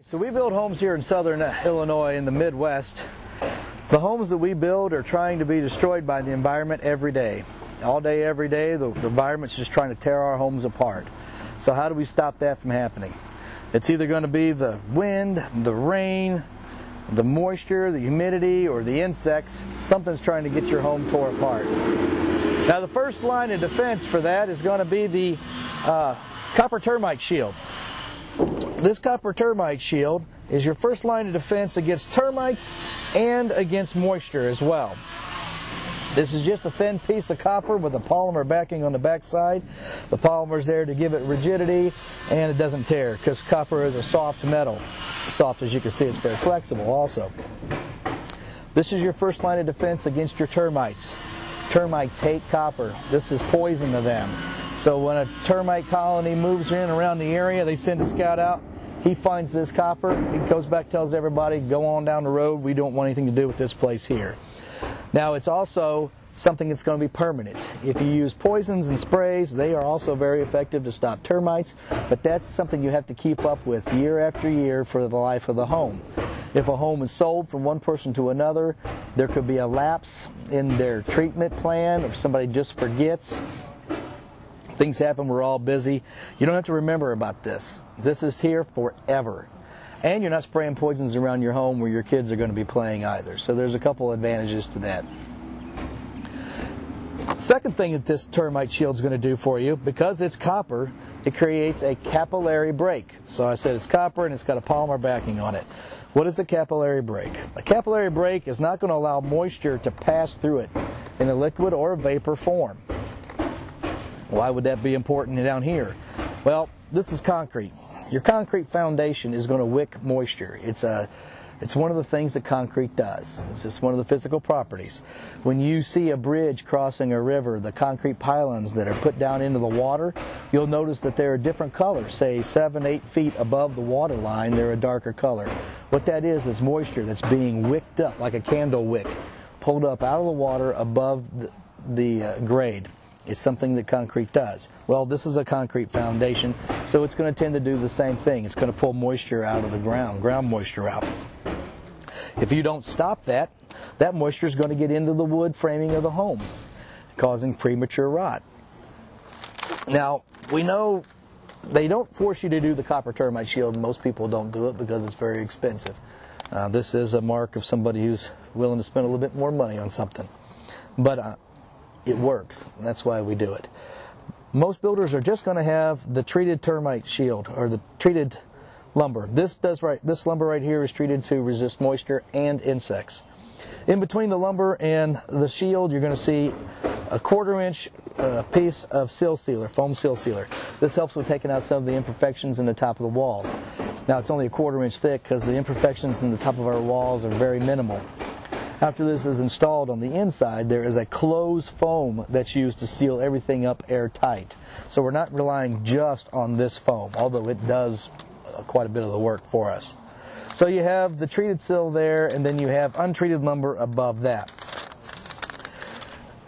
So we build homes here in southern Illinois in the Midwest. The homes that we build are trying to be destroyed by the environment every day. All day, every day, the environment's just trying to tear our homes apart. So how do we stop that from happening? It's either going to be the wind, the rain, the moisture, the humidity, or the insects. Something's trying to get your home tore apart. Now the first line of defense for that is going to be the copper termite shield. This copper termite shield is your first line of defense against termites and against moisture as well. This is just a thin piece of copper with a polymer backing on the back side. The polymer is there to give it rigidity, and it doesn't tear because copper is a soft metal. Soft, as you can see, it's very flexible also. This is your first line of defense against your termites. Termites hate copper. This is poison to them. So when a termite colony moves in around the area, they send a scout out. He finds this copper. He goes back, tells everybody, go on down the road. We don't want anything to do with this place here. Now it's also something that's going to be permanent. If you use poisons and sprays, they are also very effective to stop termites, but that's something you have to keep up with year after year for the life of the home. If a home is sold from one person to another, there could be a lapse in their treatment plan, if somebody just forgets. Things happen, we're all busy. You don't have to remember about this. This is here forever. And you're not spraying poisons around your home where your kids are going to be playing either. So there's a couple advantages to that. Second thing that this termite shield is going to do for you, because it's copper, it creates a capillary break. So I said it's copper and it's got a polymer backing on it. What is a capillary break? A capillary break is not going to allow moisture to pass through it in a liquid or a vapor form. Why would that be important down here? Well, this is concrete. Your concrete foundation is going to wick moisture. It's one of the things that concrete does. It's just one of the physical properties. When you see a bridge crossing a river, the concrete pylons that are put down into the water, you'll notice that they're a different color. Say 7, 8 feet above the water line, they're a darker color. What that is moisture that's being wicked up like a candle wick, pulled up out of the water above the grade. It's something that concrete does. Well, this is a concrete foundation, so it's going to tend to do the same thing. It's going to pull moisture out of the ground moisture out. If you don't stop that, that moisture is going to get into the wood framing of the home, causing premature rot. Now, we know they don't force you to do the copper termite shield. Most people don't do it because it's very expensive. This is a mark of somebody who's willing to spend a little bit more money on something. But it works, and that's why we do it. Most builders are just going to have the treated termite shield, or the treated lumber. This lumber right here is treated to resist moisture and insects. In between the lumber and the shield, you're going to see a 1/4 inch piece of seal sealer, foam seal sealer. This helps with taking out some of the imperfections in the top of the walls. Now it's only a 1/4 inch thick because the imperfections in the top of our walls are very minimal. After this is installed on the inside, there is a closed foam that's used to seal everything up airtight. So we're not relying just on this foam, although it does quite a bit of the work for us. So you have the treated sill there, and then you have untreated lumber above that.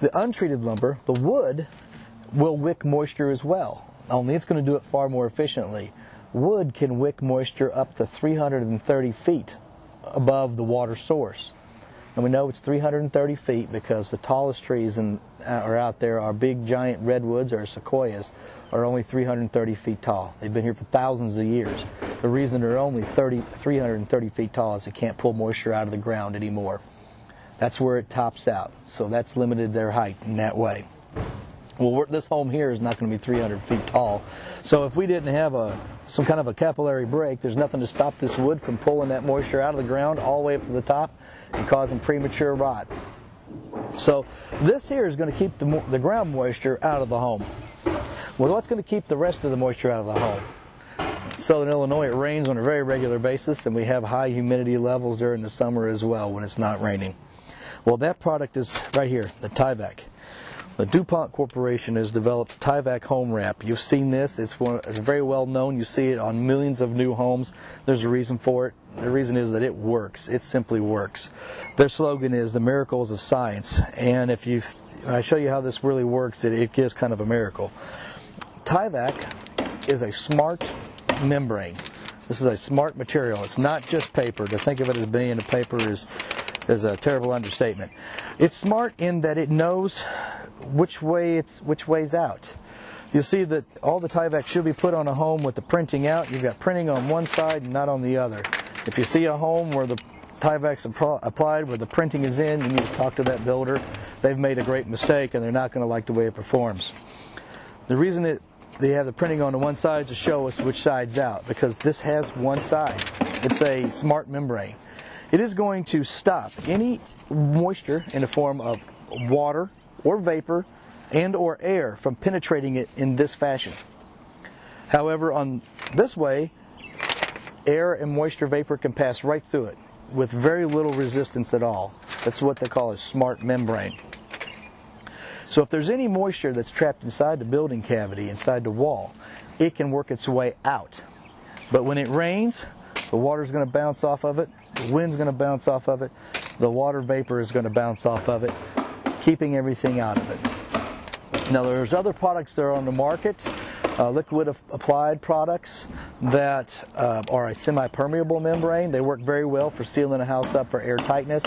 The untreated lumber, the wood, will wick moisture as well, only it's going to do it far more efficiently. Wood can wick moisture up to 330 feet above the water source. And we know it's 330 feet because the tallest trees are out there are big giant redwoods or sequoias are only 330 feet tall. They've been here for thousands of years. The reason they're only 330 feet tall is they can't pull moisture out of the ground anymore. That's where it tops out. So that's limited their height in that way. Well, this home here is not going to be 300 feet tall. So if we didn't have some kind of a capillary break, there's nothing to stop this wood from pulling that moisture out of the ground all the way up to the top and causing premature rot. So this here is going to keep the ground moisture out of the home. Well, what's going to keep the rest of the moisture out of the home? In Southern Illinois, it rains on a very regular basis, and we have high humidity levels during the summer as well when it's not raining. Well, that product is right here, the Tyvek. The DuPont Corporation has developed Tyvek Homewrap. You've seen this. It's very well known. You see it on millions of new homes. There's a reason for it. The reason is that it works. It simply works. Their slogan is the miracles of science. And if I show you how this really works, it is kind of a miracle. Tyvek is a smart membrane. This is a smart material. It's not just paper. To think of it as being a paper is a terrible understatement. It's smart in that it knows which way's out. You'll see that all the Tyvek should be put on a home with the printing out. You've got printing on one side and not on the other. If you see a home where the Tyvek's applied where the printing is in, you need to talk to that builder. They've made a great mistake and they're not going to like the way it performs. The reason they have the printing on the one side is to show us which side's out, because this has one side. It's a smart membrane. It is going to stop any moisture in the form of water or vapor and or air from penetrating it in this fashion. However, on this way, air and moisture vapor can pass right through it with very little resistance at all. That's what they call a smart membrane. So if there's any moisture that's trapped inside the building cavity, inside the wall, it can work its way out. But when it rains, the water's going to bounce off of it, the wind's going to bounce off of it, the water vapor is going to bounce off of it, keeping everything out of it. Now there's other products that are on the market, liquid applied products that are a semi-permeable membrane. They work very well for sealing a house up for air tightness,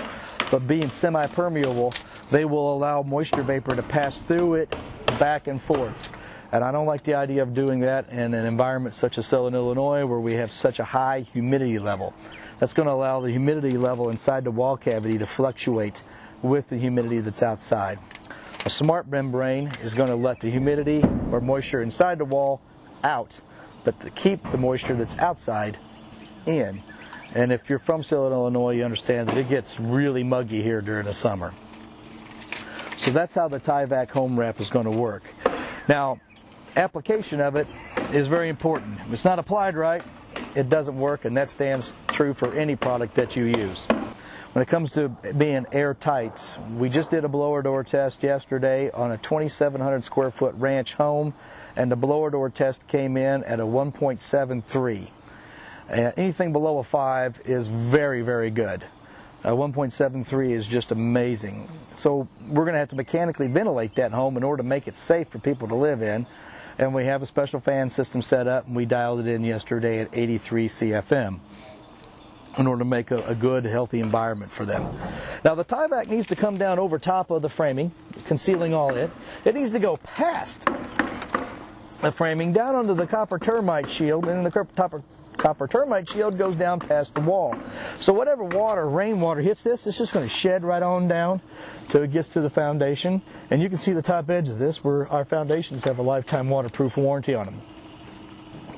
but being semi-permeable, they will allow moisture vapor to pass through it back and forth. And I don't like the idea of doing that in an environment such as Southern Illinois where we have such a high humidity level. That's going to allow the humidity level inside the wall cavity to fluctuate with the humidity that's outside. A smart membrane is going to let the humidity or moisture inside the wall out, but to keep the moisture that's outside in. And if you're from Southern Illinois, you understand that it gets really muggy here during the summer. So that's how the Tyvek Homewrap is going to work. Now, application of it is very important. If it's not applied right, it doesn't work, and that stands true for any product that you use. When it comes to being airtight, we just did a blower door test yesterday on a 2,700 square foot ranch home, and the blower door test came in at a 1.73. Anything below a 5 is very, very good. 1.73 is just amazing. So we're going to have to mechanically ventilate that home in order to make it safe for people to live in. And we have a special fan system set up, and we dialed it in yesterday at 83 CFM. In order to make a good, healthy environment for them. Now the Tyvek needs to come down over top of the framing, concealing all it. It needs to go past the framing, down onto the copper termite shield, and then the copper termite shield goes down past the wall. So whatever water, rainwater hits this, it's just going to shed right on down till it gets to the foundation. And you can see the top edge of this where our foundations have a lifetime waterproof warranty on them.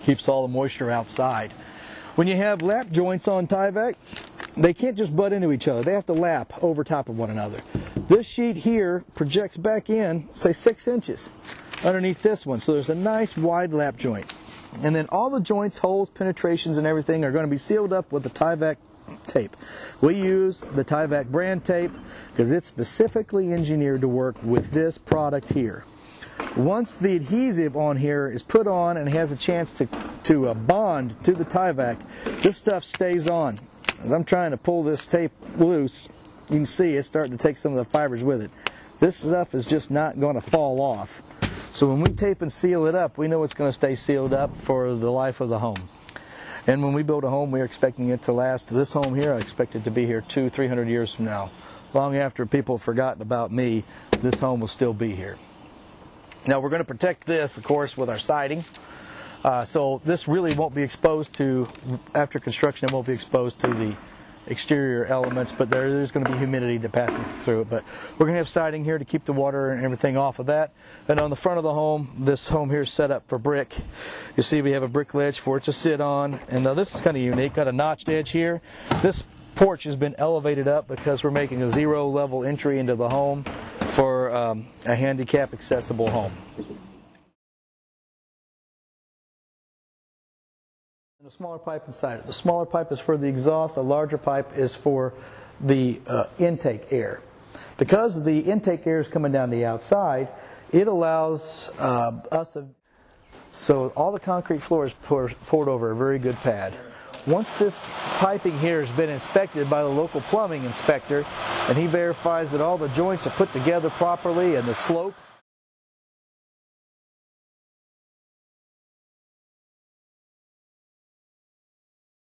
Keeps all the moisture outside. When you have lap joints on Tyvek, they can't just butt into each other. They have to lap over top of one another. This sheet here projects back in, say 6 inches underneath this one. So there's a nice wide lap joint. And then all the joints, holes, penetrations, and everything are going to be sealed up with the Tyvek tape. We use the Tyvek brand tape because it's specifically engineered to work with this product here. Once the adhesive on here is put on and has a chance to bond to the Tyvek, this stuff stays on. As I'm trying to pull this tape loose, you can see it's starting to take some of the fibers with it. This stuff is just not going to fall off. So when we tape and seal it up, we know it's going to stay sealed up for the life of the home. And when we build a home, we're expecting it to last. This home here, I expect it to be here 200-300 years from now. Long after people have forgotten about me, this home will still be here. Now we're going to protect this, of course, with our siding. So this really won't be exposed to, after construction, it won't be exposed to the exterior elements, but there's going to be humidity that passes through it. But we're going to have siding here to keep the water and everything off of that. And on the front of the home, this home here is set up for brick. You see we have a brick ledge for it to sit on. And now this is kind of unique, got a notched edge here. This porch has been elevated up because we're making a zero-level entry into the home for a handicap accessible home. And the smaller pipe inside it. The smaller pipe is for the exhaust, the larger pipe is for the intake air. Because the intake air is coming down the outside, it allows us to... So all the concrete floor is poured over a very good pad. Once this piping here has been inspected by the local plumbing inspector, and he verifies that all the joints are put together properly and the slope